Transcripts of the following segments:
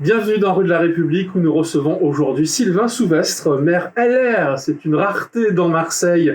Bienvenue dans Rue de la République où nous recevons aujourd'hui Sylvain Souvestre, maire LR. C'est une rareté dans Marseille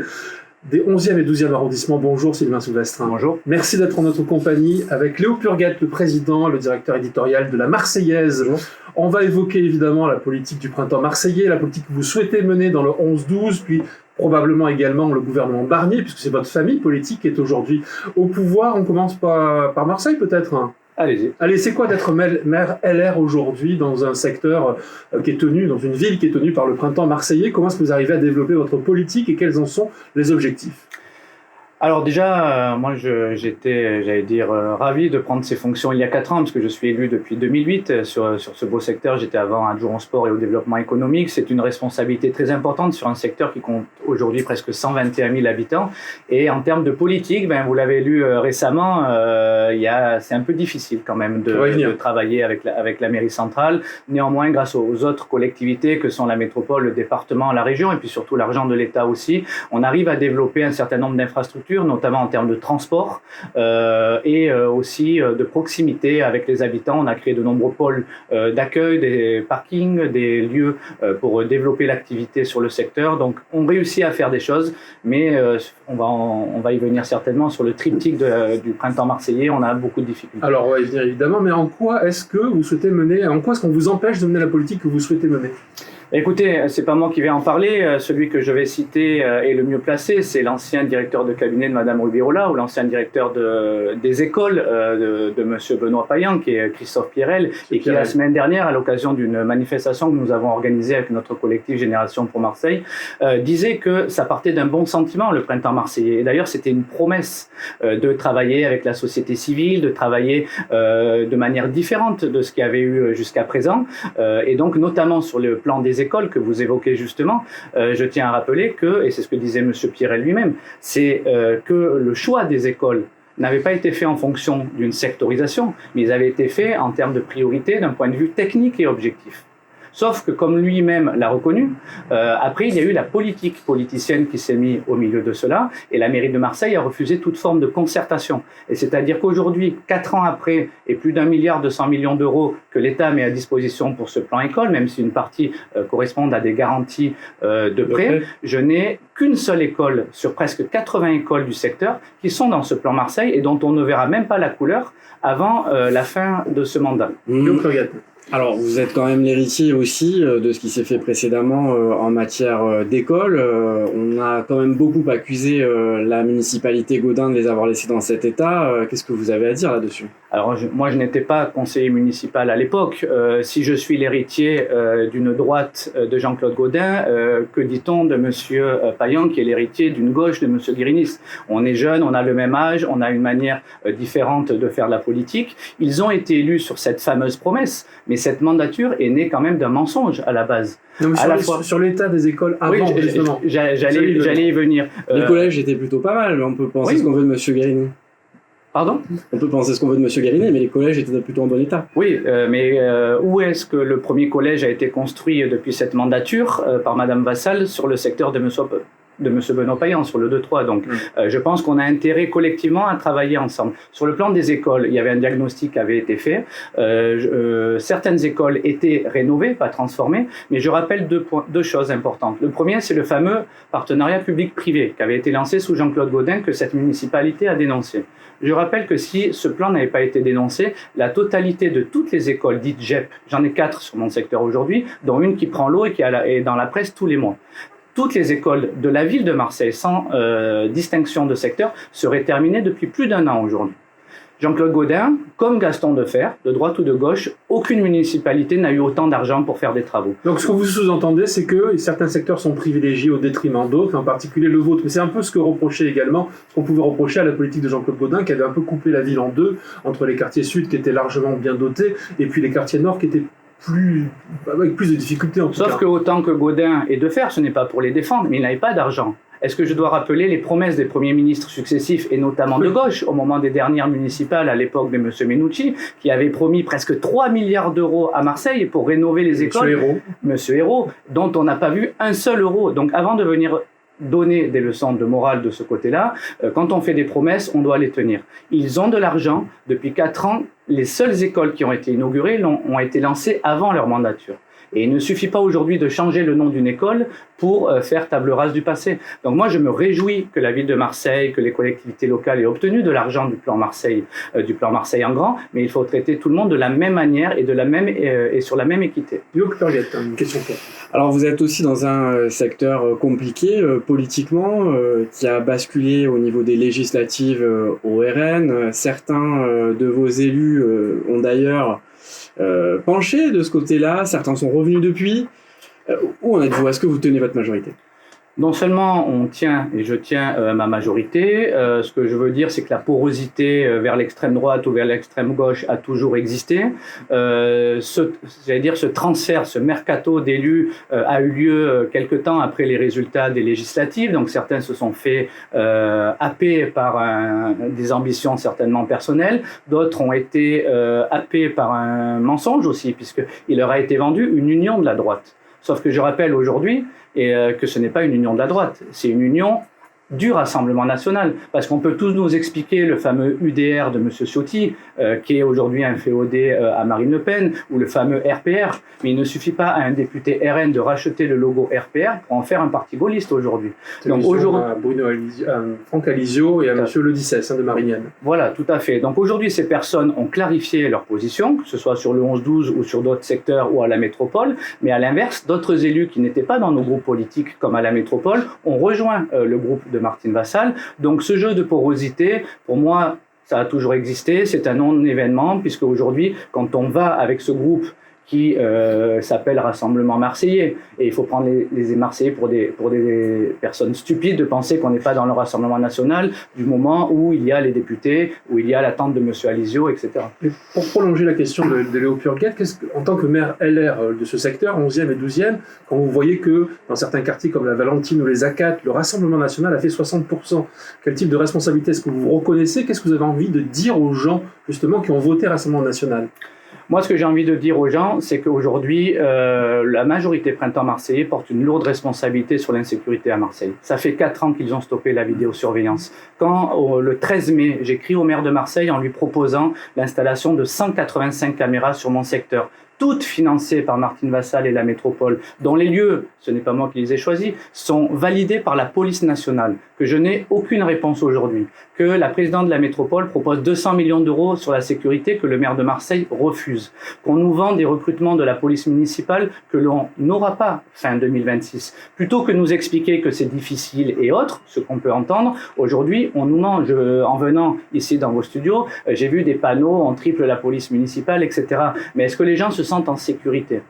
des 11e et 12e arrondissements. Bonjour Sylvain Souvestre. Bonjour. Merci d'être en notre compagnie avec Léo Purguette, le président, le directeur éditorial de la Marseillaise. Bonjour. On va évoquer évidemment la politique du printemps marseillais, la politique que vous souhaitez mener dans le 11-12, puis probablement également le gouvernement Barnier, puisque c'est votre famille politique qui est aujourd'hui au pouvoir. On commence par Marseille peut-être, hein. Allez-y. Allez, c'est quoi d'être maire LR aujourd'hui dans un secteur qui est tenu, dans une ville qui est tenue par le printemps marseillais? Comment est-ce que vous arrivez à développer votre politique et quels en sont les objectifs? Alors déjà, moi j'étais, ravi de prendre ces fonctions il y a 4 ans, parce que je suis élu depuis 2008 sur ce beau secteur. J'étais avant adjoint au sport et au développement économique. C'est une responsabilité très importante sur un secteur qui compte aujourd'hui presque 121 000 habitants. Et en termes de politique, vous l'avez lu récemment, c'est un peu difficile quand même de travailler avec la mairie centrale. Néanmoins, grâce aux autres collectivités que sont la métropole, le département, la région, et puis surtout l'argent de l'État aussi, on arrive à développer un certain nombre d'infrastructures, notamment en termes de transport et aussi de proximité avec les habitants. On a créé de nombreux pôles d'accueil, des parkings, des lieux pour développer l'activité sur le secteur. Donc on réussit à faire des choses, mais on va y venir certainement sur le triptyque du printemps marseillais. On a beaucoup de difficultés. Alors on va y venir évidemment, mais en quoi est-ce qu'on vous empêche de mener la politique que vous souhaitez mener? Écoutez, c'est pas moi qui vais en parler. Celui que je vais citer est le mieux placé. C'est l'ancien directeur de cabinet de Madame Rubirola ou l'ancien directeur des écoles de Monsieur Benoît Payan, qui est Christophe Pierrel, et qui la semaine dernière, à l'occasion d'une manifestation que nous avons organisée avec notre collectif Génération pour Marseille, disait que ça partait d'un bon sentiment, le printemps marseillais. Et d'ailleurs, c'était une promesse de travailler avec la société civile, de travailler de manière différente de ce qu'il y avait eu jusqu'à présent, et donc notamment sur le plan des écoles que vous évoquez justement. Je tiens à rappeler que, et c'est ce que disait M. Pierrel lui-même, c'est que le choix des écoles n'avait pas été fait en fonction d'une sectorisation, mais ils avaient été faits en termes de priorité d'un point de vue technique et objectif. Sauf que, comme lui-même l'a reconnu, après, il y a eu la politique politicienne qui s'est mise au milieu de cela, et la mairie de Marseille a refusé toute forme de concertation. Et c'est-à-dire qu'aujourd'hui, 4 ans après, et plus d'1,2 milliard d'euros que l'État met à disposition pour ce plan école, même si une partie correspond à des garanties de prêt, je n'ai qu'une seule école sur presque 80 écoles du secteur qui sont dans ce plan Marseille et dont on ne verra même pas la couleur avant la fin de ce mandat. Alors, vous êtes quand même l'héritier aussi de ce qui s'est fait précédemment en matière d'école. On a quand même beaucoup accusé la municipalité Gaudin de les avoir laissés dans cet état. Qu'est-ce que vous avez à dire là-dessus? Alors, moi, je n'étais pas conseiller municipal à l'époque. Si je suis l'héritier d'une droite de Jean-Claude Gaudin, que dit-on de M. Payan, qui est l'héritier d'une gauche de M. Guérinis? On est jeunes, on a le même âge, on a une manière différente de faire la politique. Ils ont été élus sur cette fameuse promesse, mais cette mandature est née quand même d'un mensonge à la base. Donc, sur l'état des écoles avant, justement. J'allais y venir. Les collèges étaient plutôt pas mal, mais on peut penser ce qu'on veut de M. Guérini. Pardon? On peut penser ce qu'on veut de M. Guérini, mais les collèges étaient plutôt en bon état. Oui, mais où est-ce que le premier collège a été construit depuis cette mandature par Mme Vassal sur le secteur de M. Benoît Payan, sur le 2-3. Donc, je pense qu'on a intérêt collectivement à travailler ensemble. Sur le plan des écoles, il y avait un diagnostic qui avait été fait. Certaines écoles étaient rénovées, pas transformées, mais je rappelle deux choses importantes. Le premier, c'est le fameux partenariat public-privé qui avait été lancé sous Jean-Claude Gaudin, que cette municipalité a dénoncé. Je rappelle que si ce plan n'avait pas été dénoncé, la totalité de toutes les écoles dites GEP, j'en ai 4 sur mon secteur aujourd'hui, dont une qui prend l'eau et qui est dans la presse tous les mois. Toutes les écoles de la ville de Marseille, sans distinction de secteur, seraient terminées depuis plus d'1 an aujourd'hui. Jean-Claude Gaudin, comme Gaston Defferre, de droite ou de gauche, aucune municipalité n'a eu autant d'argent pour faire des travaux. Donc ce que vous sous-entendez, c'est que certains secteurs sont privilégiés au détriment d'autres, en particulier le vôtre. Mais c'est un peu ce que reprochait également, ce qu'on pouvait reprocher à la politique de Jean-Claude Gaudin, qui avait un peu coupé la ville en deux, entre les quartiers sud qui étaient largement bien dotés, et puis les quartiers nord qui étaient avec plus de difficultés en tout cas. Sauf que autant que Gaudin et Defferre, ce n'est pas pour les défendre, mais ils n'avaient pas d'argent. Est-ce que je dois rappeler les promesses des premiers ministres successifs, et notamment de gauche, au moment des dernières municipales, à l'époque de M. Menucci, qui avait promis presque 3 milliards d'euros à Marseille pour rénover les écoles? M. Hérault, dont on n'a pas vu un seul euro. Donc avant de venir donner des leçons de morale de ce côté-là, quand on fait des promesses, on doit les tenir. Ils ont de l'argent. Depuis 4 ans, les seules écoles qui ont été inaugurées ont été lancées avant leur mandature. Et il ne suffit pas aujourd'hui de changer le nom d'une école pour faire table rase du passé. Donc moi, je me réjouis que la ville de Marseille, que les collectivités locales aient obtenu de l'argent du plan Marseille en grand, mais il faut traiter tout le monde de la même manière et sur la même équité. Luc Perguette, une question pour vous. Alors vous êtes aussi dans un secteur compliqué politiquement, qui a basculé au niveau des législatives au RN. Certains de vos élus ont d'ailleurs penché de ce côté-là, certains sont revenus depuis. Où en êtes-vous? Est-ce que vous tenez votre majorité? Non seulement on tient, et je tiens ma majorité, ce que je veux dire, c'est que la porosité vers l'extrême droite ou vers l'extrême gauche a toujours existé. Ce transfert, ce mercato d'élus a eu lieu quelque temps après les résultats des législatives. Donc certains se sont fait happer par des ambitions certainement personnelles. D'autres ont été happés par un mensonge aussi, puisqu'il leur a été vendu une union de la droite. Sauf que je rappelle aujourd'hui que ce n'est pas une union de la droite, c'est une union du Rassemblement national. Parce qu'on peut tous nous expliquer le fameux UDR de M. Ciotti, qui est aujourd'hui un féodé à Marine Le Pen, ou le fameux RPR. Mais il ne suffit pas à un député RN de racheter le logo RPR pour en faire un parti gaulliste aujourd'hui. Donc aujourd'hui, à Franck Alizio et à M. Le Dissès de Marignane. Voilà, tout à fait. Donc aujourd'hui, ces personnes ont clarifié leur position, que ce soit sur le 11-12 ou sur d'autres secteurs ou à la métropole. Mais à l'inverse, d'autres élus qui n'étaient pas dans nos groupes politiques comme à la métropole ont rejoint le groupe de Martine Vassal. Donc ce jeu de porosité, pour moi, ça a toujours existé, c'est un non-événement, puisque aujourd'hui, quand on va avec ce groupe qui s'appelle Rassemblement Marseillais, et il faut prendre les Marseillais pour des personnes stupides de penser qu'on n'est pas dans le Rassemblement National du moment où il y a les députés, où il y a l'attente de M. Alizio, etc. Mais pour prolonger la question de Léo Purguette, en tant que maire LR de ce secteur, 11e et 12e, quand vous voyez que dans certains quartiers comme la Valentine ou les ACAT, le Rassemblement National a fait 60%, quel type de responsabilité est-ce que vous reconnaissez? Qu'est-ce que vous avez envie de dire aux gens, justement, qui ont voté Rassemblement National? Moi, ce que j'ai envie de dire aux gens, c'est qu'aujourd'hui, la majorité Printemps Marseillais porte une lourde responsabilité sur l'insécurité à Marseille. Ça fait 4 ans qu'ils ont stoppé la vidéosurveillance. Quand, le 13 mai, j'écris au maire de Marseille en lui proposant l'installation de 185 caméras sur mon secteur, toutes financées par Martine Vassal et la métropole, dont les lieux, ce n'est pas moi qui les ai choisis, sont validés par la police nationale, que je n'ai aucune réponse aujourd'hui, que la présidente de la métropole propose 200 millions d'euros sur la sécurité que le maire de Marseille refuse, qu'on nous vend des recrutements de la police municipale que l'on n'aura pas fin 2026. Plutôt que nous expliquer que c'est difficile et autres, ce qu'on peut entendre, aujourd'hui on nous mange. En venant ici dans vos studios, j'ai vu des panneaux, on triple la police municipale, etc. Mais est-ce que les gens se sentent en sécurité?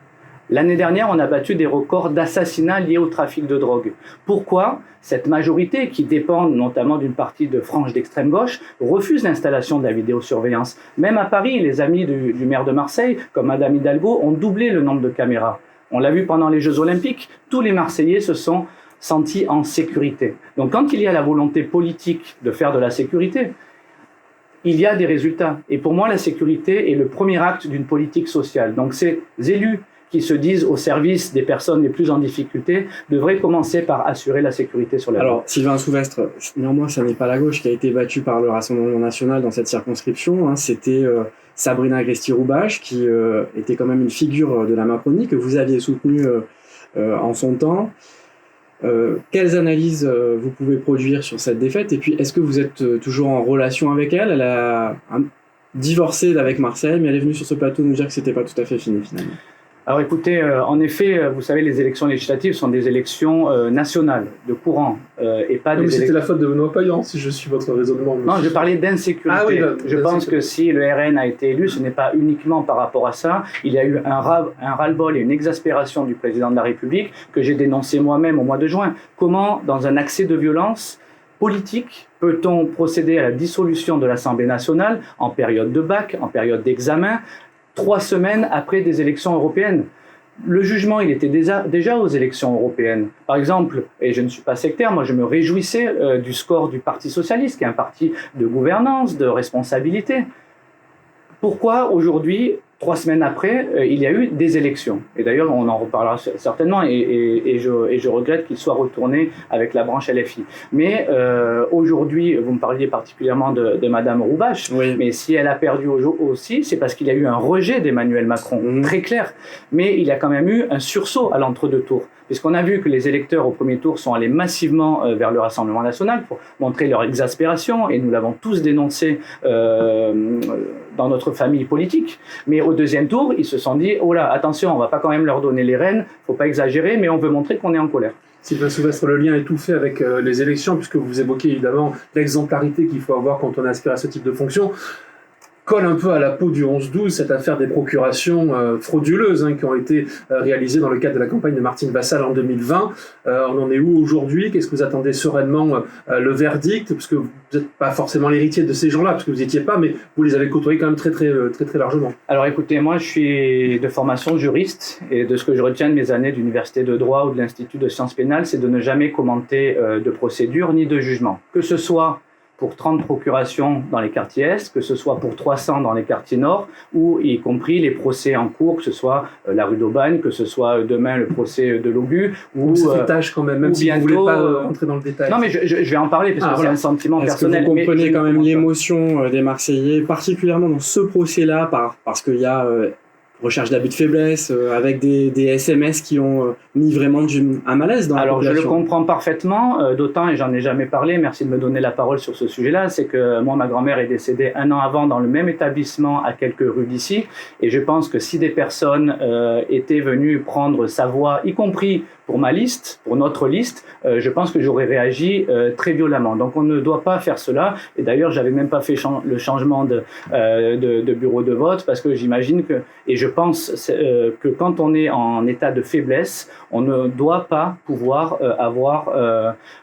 L'année dernière, on a battu des records d'assassinats liés au trafic de drogue. Pourquoi cette majorité, qui dépend notamment d'une partie de frange d'extrême gauche, refuse l'installation de la vidéosurveillance? Même à Paris, les amis du maire de Marseille, comme Madame Hidalgo, ont doublé le nombre de caméras. On l'a vu pendant les Jeux Olympiques, tous les Marseillais se sont sentis en sécurité. Donc quand il y a la volonté politique de faire de la sécurité, il y a des résultats. Et pour moi, la sécurité est le premier acte d'une politique sociale. Donc ces élus qui se disent au service des personnes les plus en difficulté devraient commencer par assurer la sécurité sur la route. Alors, Sylvain Souvestre, néanmoins, ça n'est pas la gauche qui a été battue par le Rassemblement National dans cette circonscription. C'était Sabrina Agresti-Roubache, qui était quand même une figure de la Macronie, que vous aviez soutenue en son temps. Quelles analyses vous pouvez produire sur cette défaite? Et puis, est-ce que vous êtes toujours en relation avec elle? Elle a divorcé avec Marseille, mais elle est venue sur ce plateau nous dire que c'était pas tout à fait fini, finalement. Alors écoutez, en effet, vous savez, les élections législatives sont des élections nationales, de courant, et pas des élections... C'était la faute de Benoît Payan, si je suis votre raisonnement. Non, je parlais d'insécurité. Ah oui, je pense que si le RN a été élu, ce n'est pas uniquement par rapport à ça. Il y a eu un ras-le-bol et une exaspération du président de la République que j'ai dénoncé moi-même au mois de juin. Comment, dans un accès de violence politique, peut-on procéder à la dissolution de l'Assemblée nationale en période de bac, en période d'examen, 3 semaines après des élections européennes? Le jugement, il était déjà aux élections européennes. Par exemple, et je ne suis pas sectaire, moi je me réjouissais du score du Parti socialiste, qui est un parti de gouvernance, de responsabilité. Pourquoi aujourd'hui 3 semaines après, il y a eu des élections. Et d'ailleurs, on en reparlera certainement, et je regrette qu'il soit retourné avec la branche LFI. Mais aujourd'hui, vous me parliez particulièrement de Madame Roubache, Oui. mais si elle a perdu aussi, c'est parce qu'il y a eu un rejet d'Emmanuel Macron, très clair. Mais il y a quand même eu un sursaut à l'entre-deux tours, puisqu'on a vu que les électeurs au premier tour sont allés massivement vers le Rassemblement national pour montrer leur exaspération, et nous l'avons tous dénoncé dans notre famille politique. Mais au deuxième tour, ils se sont dit « Oh là, attention, on ne va pas quand même leur donner les rênes, il ne faut pas exagérer, mais on veut montrer qu'on est en colère ». Sylvain Souvestre, le lien est tout fait avec les élections, puisque vous évoquez évidemment l'exemplarité qu'il faut avoir quand on aspire à ce type de fonction. Colle un peu à la peau du 11-12, cette affaire des procurations frauduleuses qui ont été réalisées dans le cadre de la campagne de Martine Vassal en 2020. On en est où aujourd'hui? Qu'est-ce que vous attendez sereinement le verdict? Parce que vous n'êtes pas forcément l'héritier de ces gens-là, parce que vous n'y étiez pas, mais vous les avez côtoyés quand même très largement. Alors écoutez, moi je suis de formation juriste, et de ce que je retiens de mes années d'université de droit ou de l'Institut de sciences pénales, c'est de ne jamais commenter de procédure ni de jugement. Que ce soit pour 30 procurations dans les quartiers Est, que ce soit pour 300 dans les quartiers Nord, ou y compris les procès en cours, que ce soit la rue d'Aubagne, que ce soit demain le procès de Logu, ou ça fait tâche quand même si bientôt, vous ne voulez pas entrer dans le détail. Non, mais je vais en parler, parce que voilà. C'est un sentiment personnel. Est-ce que vous comprenez quand même l'émotion des Marseillais, particulièrement dans ce procès-là, parce qu'il y a recherche d'abus de faiblesse, avec des SMS qui ont mis vraiment un malaise dans la population. Alors je le comprends parfaitement, d'autant, et j'en ai jamais parlé, merci de me donner la parole sur ce sujet-là, c'est que moi, ma grand-mère est décédée 1 an avant dans le même établissement à quelques rues d'ici, et je pense que si des personnes étaient venues prendre sa voix, y compris pour ma liste, pour notre liste, je pense que j'aurais réagi très violemment. Donc on ne doit pas faire cela, et d'ailleurs j'avais même pas fait le changement de bureau de vote, parce que j'imagine que, et je pense que quand on est en état de faiblesse, on ne doit pas pouvoir avoir,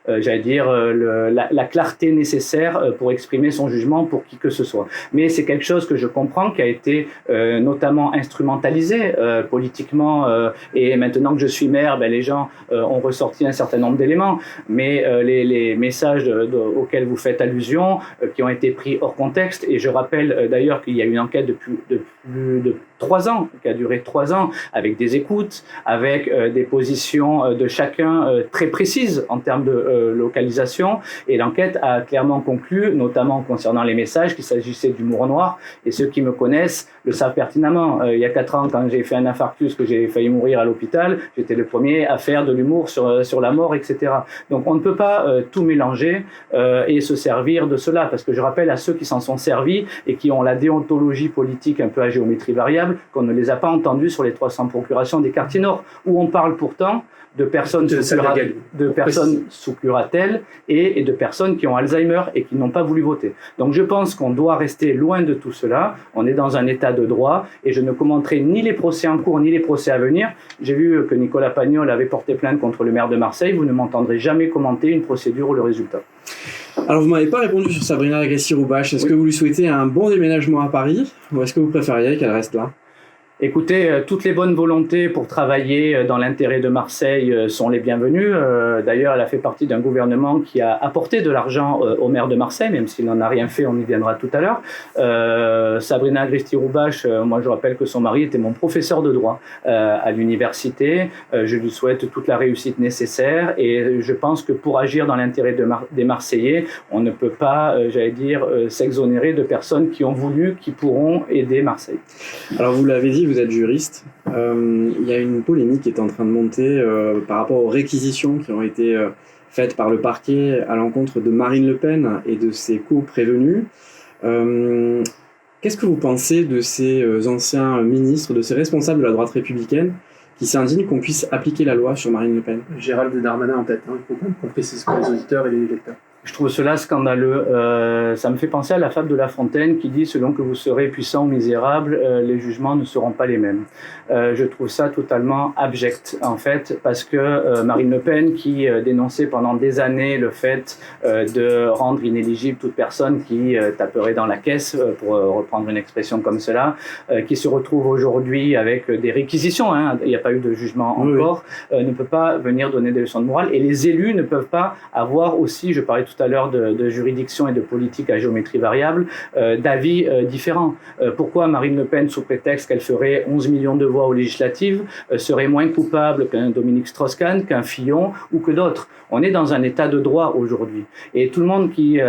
j'allais dire, la clarté nécessaire pour exprimer son jugement pour qui que ce soit. Mais c'est quelque chose que je comprends, qui a été notamment instrumentalisé politiquement, et maintenant que je suis maire, les gens ont ressorti un certain nombre d'éléments, mais les messages auxquels vous faites allusion, qui ont été pris hors contexte, et je rappelle d'ailleurs qu'il y a une enquête de plus de 3 ans, qui a duré 3 ans, avec des écoutes, avec des positions de chacun très précises en termes de localisation, et l'enquête a clairement conclu, notamment concernant les messages, qu'il s'agissait d'humour noir, et ceux qui me connaissent le savent pertinemment. Il y a 4 ans, quand j'ai fait un infarctus, que j'ai failli mourir à l'hôpital, j'étais le premier à faire de l'humour sur la mort, etc. Donc on ne peut pas tout mélanger et se servir de cela, parce que je rappelle à ceux qui s'en sont servis et qui ont la déontologie politique un peu à géométrie variable, qu'on ne les a pas entendus sur les 300 procurations des quartiers Nord, où on parle pourtant de personnes sous curatelle et de personnes qui ont Alzheimer et qui n'ont pas voulu voter. Donc je pense qu'on doit rester loin de tout cela. On est dans un état de droit, et je ne commenterai ni les procès en cours ni les procès à venir. J'ai vu que Nicolas Pagnol avait porté plainte contre le maire de Marseille. Vous ne m'entendrez jamais commenter une procédure ou le résultat. Alors vous m'avez pas répondu sur Sabrina Agresti-Roubache. Est-ce que vous lui souhaitez un bon déménagement à Paris, ou est-ce que vous préfériez qu'elle reste là? Écoutez, toutes les bonnes volontés pour travailler dans l'intérêt de Marseille sont les bienvenues. D'ailleurs, elle a fait partie d'un gouvernement qui a apporté de l'argent au maire de Marseille, même s'il n'en a rien fait, on y viendra tout à l'heure. Sabrina Agresti-Roubache, moi je rappelle que son mari était mon professeur de droit à l'université. Je lui souhaite toute la réussite nécessaire, et je pense que pour agir dans l'intérêt des Marseillais, on ne peut pas, s'exonérer de personnes qui ont voulu, qui pourront aider Marseille. Alors vous l'avez dit, vous êtes juriste. Il y a une polémique qui est en train de monter par rapport aux réquisitions qui ont été faites par le parquet à l'encontre de Marine Le Pen et de ses co-prévenus. Qu'est-ce que vous pensez de ces anciens ministres, de ces responsables de la droite républicaine qui s'indignent qu'on puisse appliquer la loi sur Marine Le Pen? Gérald Darmanin en tête, il faut qu'on précise pour les auditeurs et les lecteurs. Je trouve cela scandaleux. Ça me fait penser à la fable de La Fontaine qui dit « Selon que vous serez puissant ou misérable, les jugements ne seront pas les mêmes ». Je trouve ça totalement abject, en fait, parce que Marine Le Pen, qui dénonçait pendant des années le fait de rendre inéligible toute personne qui taperait dans la caisse, pour reprendre une expression comme cela, qui se retrouve aujourd'hui avec des réquisitions, il n'y a pas eu de jugement encore, ne peut pas venir donner des leçons de morale, et les élus ne peuvent pas avoir aussi, je parlais tout tout à l'heure de juridiction et de politique à géométrie variable, d'avis différents. Pourquoi Marine Le Pen, sous prétexte qu'elle ferait 11 millions de voix aux législatives, serait moins coupable qu'un Dominique Strauss-Kahn, qu'un Fillon ou que d'autres? On est dans un état de droit aujourd'hui. Et tout le monde qui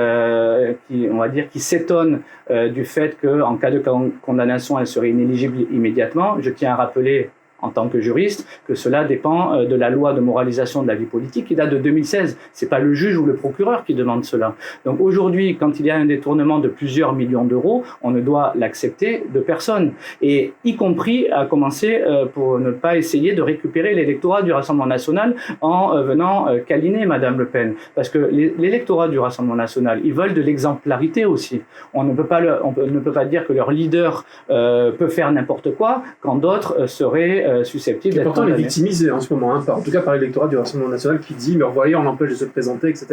s'étonne du fait qu'en cas de condamnation, elle serait inéligible immédiatement, je tiens à rappeler, en tant que juriste, que cela dépend de la loi de moralisation de la vie politique qui date de 2016. C'est pas le juge ou le procureur qui demande cela. Donc aujourd'hui, quand il y a un détournement de plusieurs millions d'euros, on ne doit l'accepter de personne. Et y compris à commencer pour ne pas essayer de récupérer l'électorat du Rassemblement national en venant câliner Madame Le Pen. Parce que l'électorat du Rassemblement national, ils veulent de l'exemplarité aussi. On ne peut pas dire que leur leader peut faire n'importe quoi quand d'autres seraient susceptibles d'être pourtant, condamnés. il est victimisé en ce moment, en tout cas par l'électorat du Rassemblement national qui dit « mais voyez, on l'empêche de se présenter, etc. »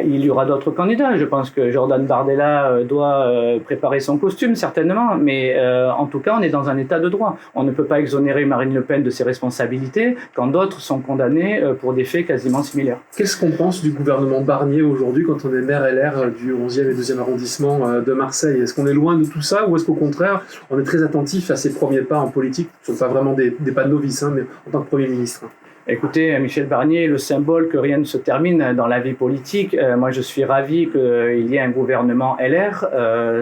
Il y aura d'autres candidats. Je pense que Jordan Bardella doit préparer son costume, certainement. Mais en tout cas, on est dans un état de droit. On ne peut pas exonérer Marine Le Pen de ses responsabilités quand d'autres sont condamnés pour des faits quasiment similaires. Qu'est-ce qu'on pense du gouvernement Barnier aujourd'hui quand on est maire LR du 11e et 2e arrondissement de Marseille? Est-ce qu'on est loin de tout ça ou est-ce qu'au contraire, on est très attentif à ses premiers pas en politique, qui ne sont pas vraiment des pas de novices, mais en tant que Premier ministre? Écoutez, Michel Barnier est le symbole que rien ne se termine dans la vie politique. Moi, je suis ravi qu'il y ait un gouvernement LR.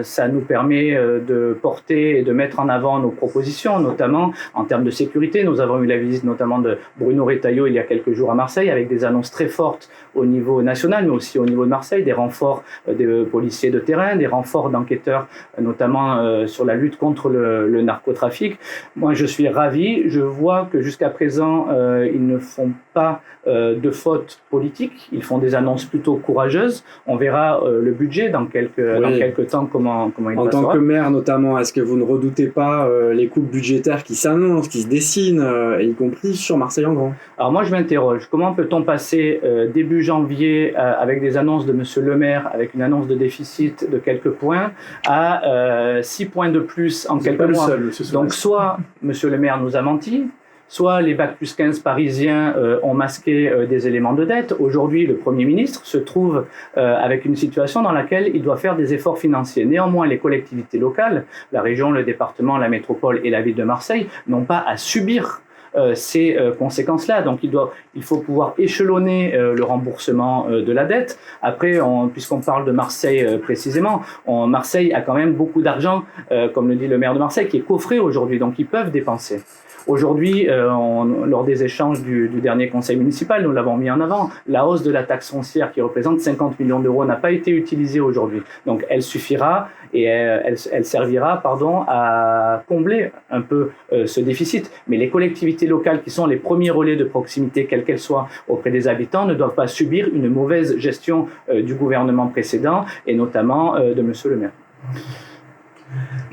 Ça nous permet de porter et de mettre en avant nos propositions, notamment en termes de sécurité. Nous avons eu la visite notamment de Bruno Retailleau il y a quelques jours à Marseille, avec des annonces très fortes au niveau national, mais aussi au niveau de Marseille, des renforts de policiers de terrain, des renforts d'enquêteurs, notamment sur la lutte contre le narcotrafic. Moi, je suis ravi. Je vois que jusqu'à présent, ils ne font pas de fautes politiques, ils font des annonces plutôt courageuses. On verra le budget dans quelques temps comment il passera. En tant que maire notamment, est-ce que vous ne redoutez pas les coupes budgétaires qui s'annoncent, qui se dessinent, y compris sur Marseille en grand? Alors moi je m'interroge, comment peut-on passer début janvier avec des annonces de Monsieur le maire, avec une annonce de déficit de quelques points, à 6 points de plus en quelques mois? Donc soit Monsieur le maire nous a menti, soit les Bac plus 15 parisiens ont masqué des éléments de dette. Aujourd'hui, le Premier ministre se trouve avec une situation dans laquelle il doit faire des efforts financiers. Néanmoins, les collectivités locales, la région, le département, la métropole et la ville de Marseille, n'ont pas à subir ces conséquences-là. Donc il faut pouvoir échelonner le remboursement de la dette. Après, puisqu'on parle de Marseille précisément, Marseille a quand même beaucoup d'argent, comme le dit le maire de Marseille, qui est coffré aujourd'hui, donc ils peuvent dépenser. Aujourd'hui, lors des échanges du dernier conseil municipal, nous l'avons mis en avant, la hausse de la taxe foncière qui représente 50 millions d'euros n'a pas été utilisée aujourd'hui. Donc elle suffira et elle servira à combler un peu ce déficit. Mais les collectivités locales qui sont les premiers relais de proximité, quelles qu'elles soient, auprès des habitants, ne doivent pas subir une mauvaise gestion du gouvernement précédent et notamment de Monsieur le maire.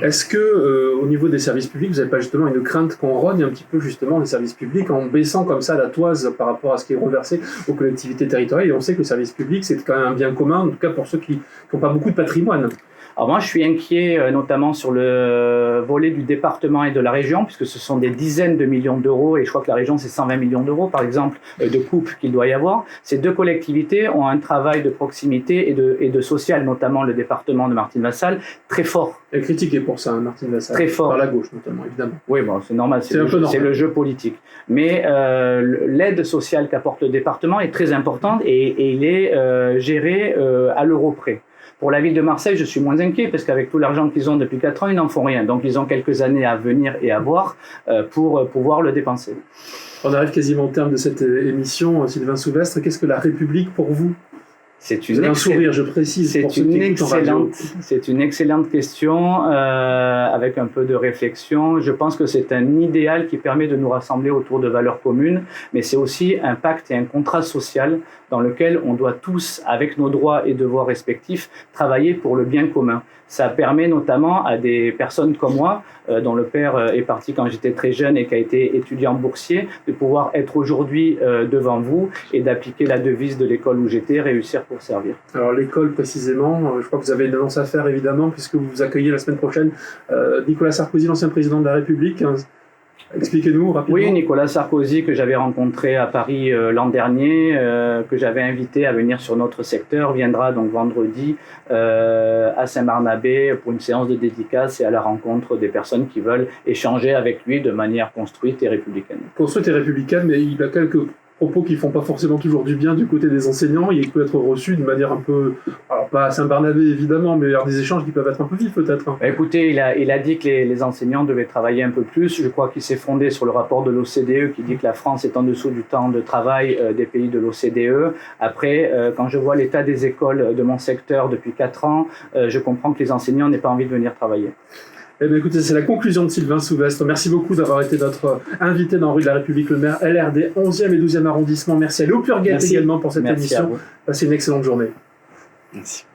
Est-ce que, au niveau des services publics, vous n'avez pas justement une crainte qu'on rogne un petit peu justement les services publics en baissant comme ça la toise par rapport à ce qui est reversé aux collectivités territoriales? Et on sait que le service public, c'est quand même un bien commun, en tout cas pour ceux qui n'ont pas beaucoup de patrimoine. Alors moi, je suis inquiet notamment sur le volet du département et de la région, puisque ce sont des dizaines de millions d'euros, et je crois que la région, c'est 120 millions d'euros, par exemple, de coupes qu'il doit y avoir. Ces deux collectivités ont un travail de proximité et de social, notamment le département de Martine Vassal, très fort. Elle est critiquée pour ça, Martine Vassal. Très fort. Par la gauche, notamment, évidemment. Oui, bon, c'est normal, c'est le jeu politique. Mais l'aide sociale qu'apporte le département est très importante et il est géré à l'euro près. Pour la ville de Marseille, je suis moins inquiet parce qu'avec tout l'argent qu'ils ont depuis 4 ans, ils n'en font rien. Donc ils ont quelques années à venir et à voir pour pouvoir le dépenser. On arrive quasiment au terme de cette émission. Sylvain Souvestre, qu'est-ce que la République pour vous? C'est une un sourire, je précise. C'est une excellente question avec un peu de réflexion. Je pense que c'est un idéal qui permet de nous rassembler autour de valeurs communes, mais c'est aussi un pacte et un contrat social dans lequel on doit tous, avec nos droits et devoirs respectifs, travailler pour le bien commun. Ça permet notamment à des personnes comme moi, dont le père est parti quand j'étais très jeune et qui a été étudiant boursier, de pouvoir être aujourd'hui devant vous et d'appliquer la devise de l'école où j'étais, réussir pour servir. Alors l'école précisément, je crois que vous avez une annonce à faire évidemment, puisque vous accueillez la semaine prochaine Nicolas Sarkozy, l'ancien président de la République. Expliquez-nous rapidement. Oui, Nicolas Sarkozy, que j'avais rencontré à Paris l'an dernier, que j'avais invité à venir sur notre secteur, viendra donc vendredi à Saint-Barnabé pour une séance de dédicace et à la rencontre des personnes qui veulent échanger avec lui de manière construite et républicaine. Construite et républicaine, mais il a quelques propos qui font pas forcément toujours du bien du côté des enseignants. Il peut être reçu de manière un peu, alors pas à Saint-Barnabé évidemment, mais il y a des échanges qui peuvent être un peu vifs peut-être. Écoutez, il a dit que les enseignants devaient travailler un peu plus. Je crois qu'il s'est fondé sur le rapport de l'OCDE qui dit que la France est en dessous du temps de travail des pays de l'OCDE. Après, quand je vois l'état des écoles de mon secteur depuis 4 ans, je comprends que les enseignants n'aient pas envie de venir travailler. Eh bien, écoutez, c'est la conclusion de Sylvain Souvestre. Merci beaucoup d'avoir été notre invité dans Rue de la République, le maire LR des 11e et 12e arrondissements. Merci à Léo Purguet également pour cette émission. Passez une excellente journée. Merci.